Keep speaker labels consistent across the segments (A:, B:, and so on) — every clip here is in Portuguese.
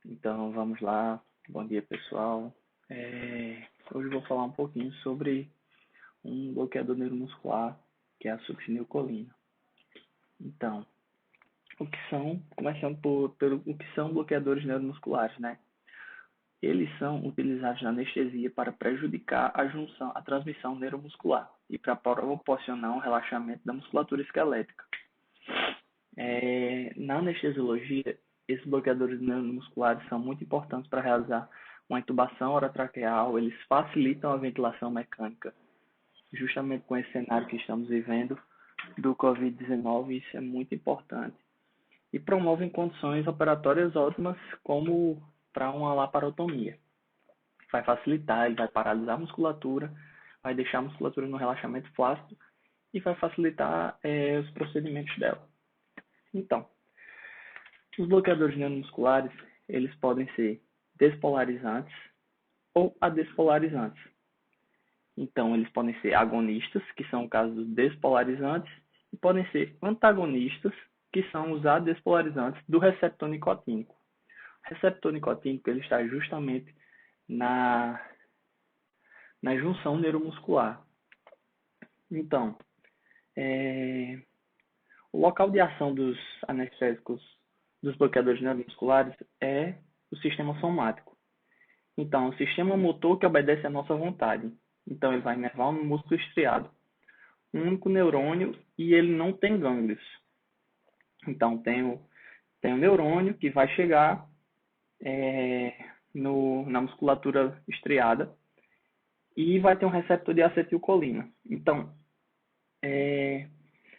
A: Então vamos lá. Bom dia, pessoal. Hoje eu vou falar um pouquinho sobre um bloqueador neuromuscular, que é a succinilcolina. Então, começando pelo o que são bloqueadores neuromusculares, né? Eles são utilizados na anestesia para prejudicar a transmissão neuromuscular e para proporcionar um relaxamento da musculatura esquelética. Na anestesiologia, esses bloqueadores neuromusculares são muito importantes para realizar uma intubação orotraqueal. Eles facilitam a ventilação mecânica, justamente com esse cenário que estamos vivendo do Covid-19. Isso é muito importante. E promovem condições operatórias ótimas, como para uma laparotomia. Vai facilitar, ele vai paralisar a musculatura, vai deixar a musculatura no relaxamento flácido e vai facilitar os procedimentos dela. Então, os bloqueadores neuromusculares, eles podem ser despolarizantes ou adespolarizantes. Então, eles podem ser agonistas, que são o caso dos despolarizantes, e podem ser antagonistas, que são os adespolarizantes do receptor nicotínico. O receptor nicotínico ele está justamente na junção neuromuscular. Então, o local de ação dos anestésicos, dos bloqueadores neuromusculares, é o sistema somático. Então, o sistema motor que obedece à nossa vontade. Então, ele vai inervar um músculo estriado, um único neurônio, e ele não tem gânglios. Então, tem o neurônio que vai chegar na musculatura estriada e vai ter um receptor de acetilcolina. Então,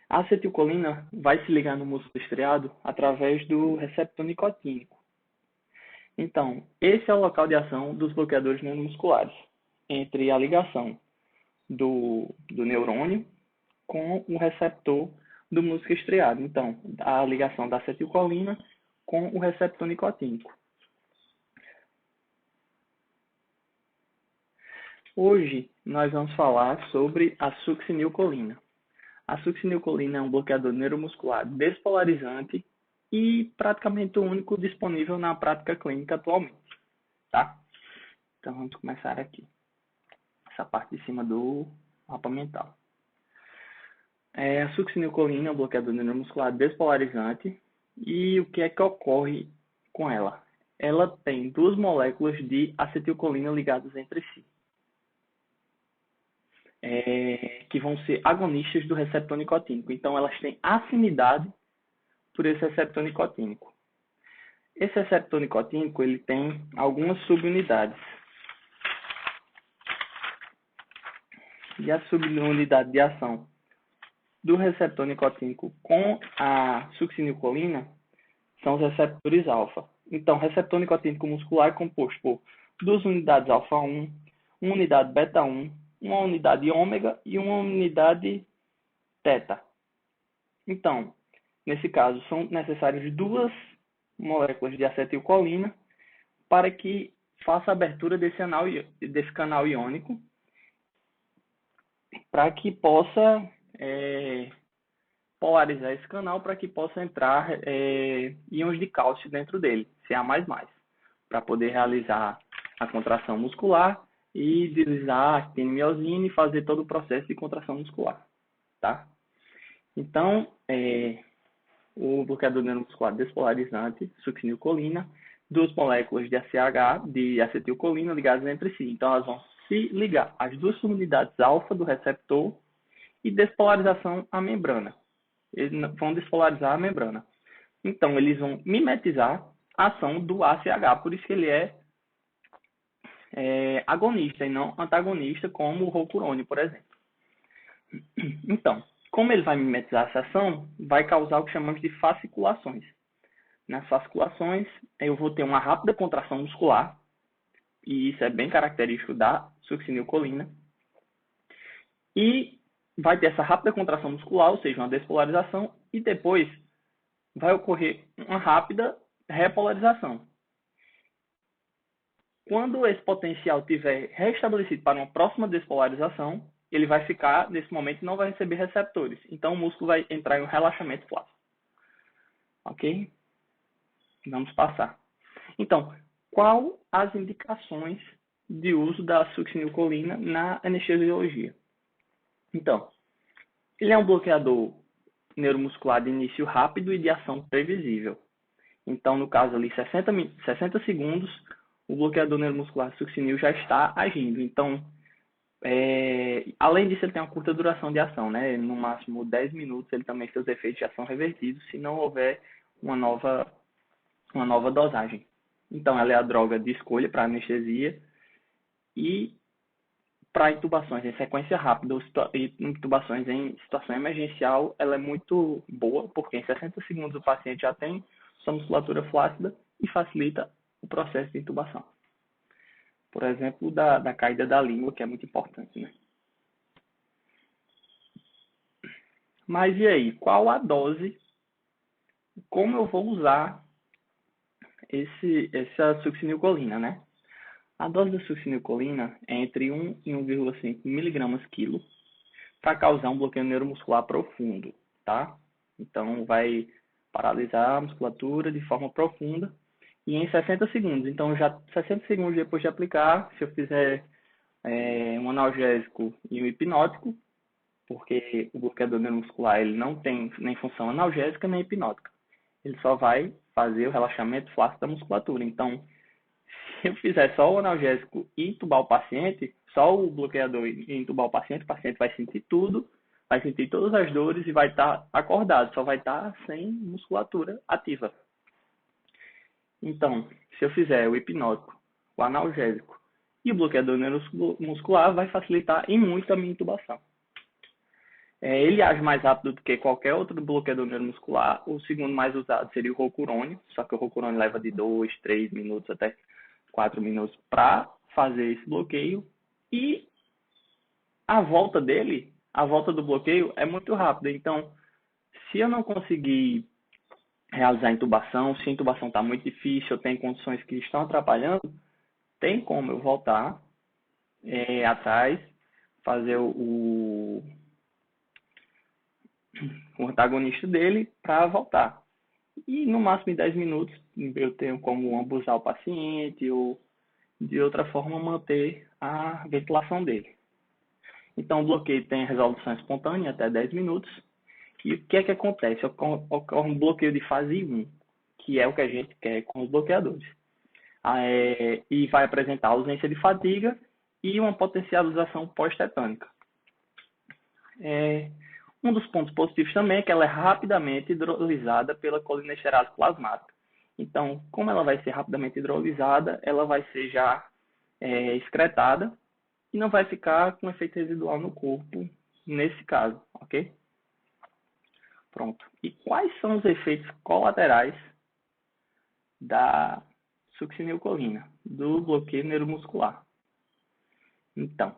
A: a acetilcolina vai se ligar no músculo estriado através do receptor nicotínico. Então, esse é o local de ação dos bloqueadores neuromusculares, entre a ligação do neurônio com o receptor do músculo estriado. Então, a ligação da acetilcolina com o receptor nicotínico. Hoje, nós vamos falar sobre a succinilcolina. A succinilcolina é um bloqueador neuromuscular despolarizante e praticamente o único disponível na prática clínica atualmente, tá? Então, vamos começar aqui. Essa parte de cima do mapa mental. A succinilcolina é um bloqueador neuromuscular despolarizante e o que é que ocorre com ela? Ela tem duas moléculas de acetilcolina ligadas entre si, que vão ser agonistas do receptor nicotínico. Então, elas têm afinidade por esse receptor nicotínico. Esse receptor nicotínico ele tem algumas subunidades. E a subunidade de ação do receptor nicotínico com a succinilcolina são os receptores alfa. Então, o receptor nicotínico muscular é composto por duas unidades alfa-1, uma unidade beta-1, uma unidade ômega e uma unidade teta. Então, nesse caso, são necessárias duas moléculas de acetilcolina para que faça a abertura desse canal iônico, para que possa polarizar esse canal, para que possa entrar íons de cálcio dentro dele, Ca++, para poder realizar a contração muscular e deslizar a actina-miosina e fazer todo o processo de contração muscular, tá? Então, o bloqueador neuromuscular despolarizante, succinilcolina, duas moléculas de ACH, de acetilcolina ligadas entre si. Então, elas vão se ligar às duas subunidades alfa do receptor e despolarização à membrana. Eles vão despolarizar a membrana. Então, eles vão mimetizar a ação do ACH, por isso que ele é agonista e não antagonista, como o roucurônio, por exemplo. Então, como ele vai mimetizar essa ação, vai causar o que chamamos de fasciculações. Nas fasciculações, eu vou ter uma rápida contração muscular, e isso é bem característico da succinilcolina, e vai ter essa rápida contração muscular, ou seja, uma despolarização, e depois vai ocorrer uma rápida repolarização. Quando esse potencial estiver restabelecido para uma próxima despolarização, ele vai ficar, nesse momento, e não vai receber receptores. Então, o músculo vai entrar em um relaxamento flácido. Ok? Vamos passar. Então, qual as indicações de uso da succinilcolina na anestesiologia? Então, ele é um bloqueador neuromuscular de início rápido e de ação previsível. Então, no caso ali, 60 segundos, o bloqueador neuromuscular succinil já está agindo. Então, além disso, ele tem uma curta duração de ação, né? No máximo 10 minutos, ele também tem os efeitos de ação revertidos se não houver uma nova dosagem. Então, ela é a droga de escolha para anestesia e para intubações em sequência rápida e intubações em situação emergencial, ela é muito boa, porque em 60 segundos o paciente já tem sua musculatura flácida e facilita o processo de intubação. Por exemplo, da caída da língua, que é muito importante, né? Mas e aí, qual a dose? Como eu vou usar essa succinilcolina, né? A dose da succinilcolina é entre 1 e 1,5 miligramas quilo para causar um bloqueio neuromuscular profundo, tá? Então, vai paralisar a musculatura de forma profunda e em 60 segundos. Então, já 60 segundos depois de aplicar, se eu fizer um analgésico e um hipnótico, porque o bloqueador neuromuscular ele não tem nem função analgésica nem hipnótica. Ele só vai fazer o relaxamento flácido da musculatura. Então, se eu fizer só o analgésico e intubar o paciente, só o bloqueador e intubar o paciente vai sentir tudo, vai sentir todas as dores e vai estar acordado, só vai estar sem musculatura ativa. Então, se eu fizer o hipnótico, o analgésico e o bloqueador neuromuscular, vai facilitar em muito a minha intubação. Ele age mais rápido do que qualquer outro bloqueador neuromuscular. O segundo mais usado seria o rocurônio, só que o rocurônio leva de 2, 3 minutos até 4 minutos para fazer esse bloqueio. E a volta do bloqueio é muito rápida. Então, se eu não conseguir realizar a intubação, se a intubação está muito difícil, eu tenho condições que estão atrapalhando, tem como eu voltar atrás, fazer o antagonista dele para voltar. E no máximo em 10 minutos eu tenho como abusar o paciente ou de outra forma manter a ventilação dele. Então o bloqueio tem resolução espontânea até 10 minutos. E o que é que acontece? Ocorre um bloqueio de fase 1, que é o que a gente quer com os bloqueadores. E vai apresentar ausência de fadiga e uma potencialização pós-tetânica. Um dos pontos positivos também é que ela é rapidamente hidrolisada pela colinesterase plasmática. Então, como ela vai ser rapidamente hidrolisada, ela vai ser já excretada e não vai ficar com efeito residual no corpo nesse caso, ok? Pronto. E quais são os efeitos colaterais da succinilcolina, do bloqueio neuromuscular? Então,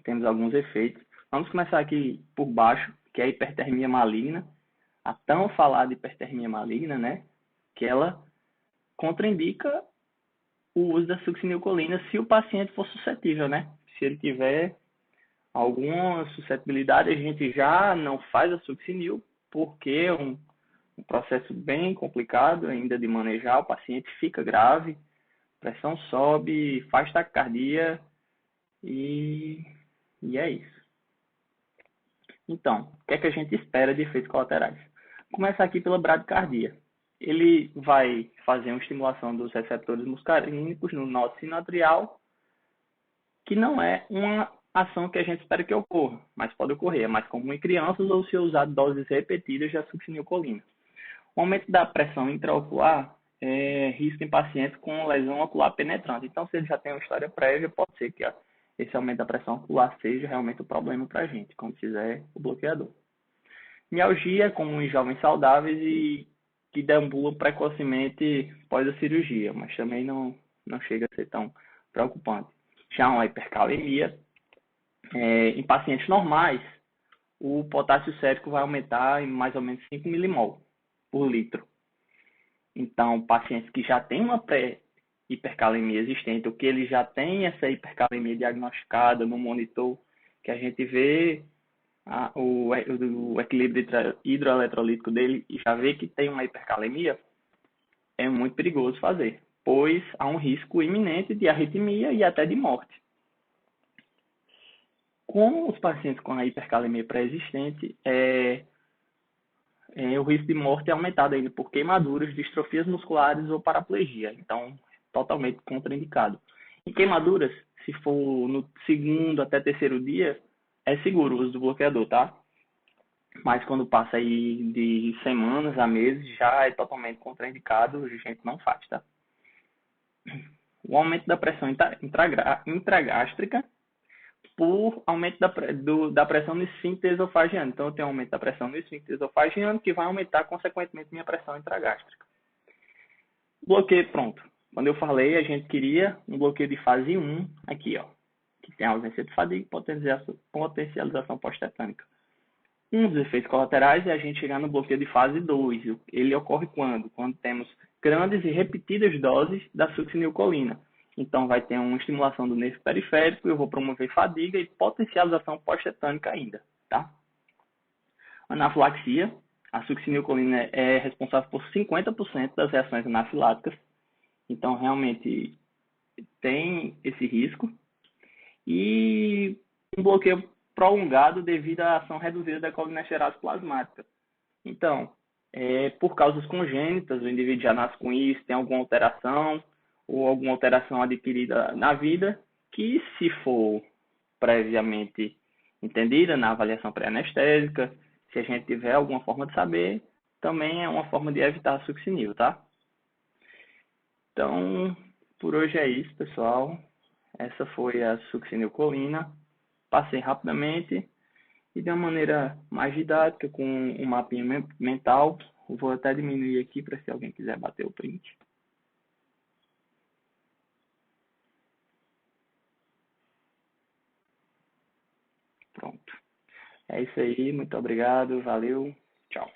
A: temos alguns efeitos. Vamos começar aqui por baixo, que é a hipertermia maligna. A tão falada hipertermia maligna, né? Que ela contraindica o uso da succinilcolina se o paciente for suscetível, né? Se ele tiver alguma suscetibilidade, a gente já não faz a succinil, porque é um processo bem complicado ainda de manejar, o paciente fica grave, pressão sobe, faz taquicardia e é isso. Então, o que é que a gente espera de efeitos colaterais? Começar aqui pela bradicardia. Ele vai fazer uma estimulação dos receptores muscarínicos no nosso sinoatrial, que não é uma ação que a gente espera que ocorra, mas pode ocorrer. É mais comum em crianças ou se usar doses repetidas de succinilcolina. O aumento da pressão intraocular é risco em pacientes com lesão ocular penetrante. Então, se ele já tem uma história prévia, pode ser que esse aumento da pressão ocular seja realmente o problema para a gente, quando fizer o bloqueador. Mialgia é comum em jovens saudáveis e que deambulam precocemente após a cirurgia, mas também não chega a ser tão preocupante. Já uma hipercalemia, em pacientes normais, o potássio sérico vai aumentar em mais ou menos 5 milimol por litro. Então, pacientes que já têm uma pré-hipercalemia existente, ou que ele já tem essa hipercalemia diagnosticada no monitor, que a gente vê o equilíbrio hidroeletrolítico dele e já vê que tem uma hipercalemia, é muito perigoso fazer, pois há um risco iminente de arritmia e até de morte. Com os pacientes com a hipercalemia pré-existente, o risco de morte é aumentado ainda por queimaduras, distrofias musculares ou paraplegia. Então, totalmente contraindicado. Em queimaduras, se for no segundo até terceiro dia, é seguro o uso do bloqueador, tá? Mas quando passa aí de semanas a meses, já é totalmente contraindicado, a gente não faz, tá? O aumento da pressão intragástrica por aumento da pressão no esfíncter esofagiano. Então, eu tenho aumento da pressão no esfíncter esofagiano, que vai aumentar, consequentemente, minha pressão intragástrica. Bloqueio, pronto. Quando eu falei, a gente queria um bloqueio de fase 1, aqui, ó, que tem ausência de fadiga e potencialização pós-tetânica. Um dos efeitos colaterais é a gente chegar no bloqueio de fase 2. Ele ocorre quando? Quando temos grandes e repetidas doses da succinilcolina. Então, vai ter uma estimulação do nervo periférico, eu vou promover fadiga e potencialização pós-tetânica ainda, tá? Anafilaxia. A succinilcolina é responsável por 50% das reações anafiláticas. Então, realmente, tem esse risco. E um bloqueio prolongado devido à ação reduzida da colinesterase plasmática. Então, por causas congênitas, o indivíduo já nasce com isso, tem alguma alteração ou alguma alteração adquirida na vida, que se for previamente entendida na avaliação pré-anestésica, se a gente tiver alguma forma de saber, também é uma forma de evitar a succinil, tá? Então, por hoje é isso, pessoal. Essa foi a succinilcolina. Passei rapidamente e de uma maneira mais didática, com um mapinha mental. Vou até diminuir aqui para se alguém quiser bater o print. Pronto. É isso aí. Muito obrigado. Valeu. Tchau.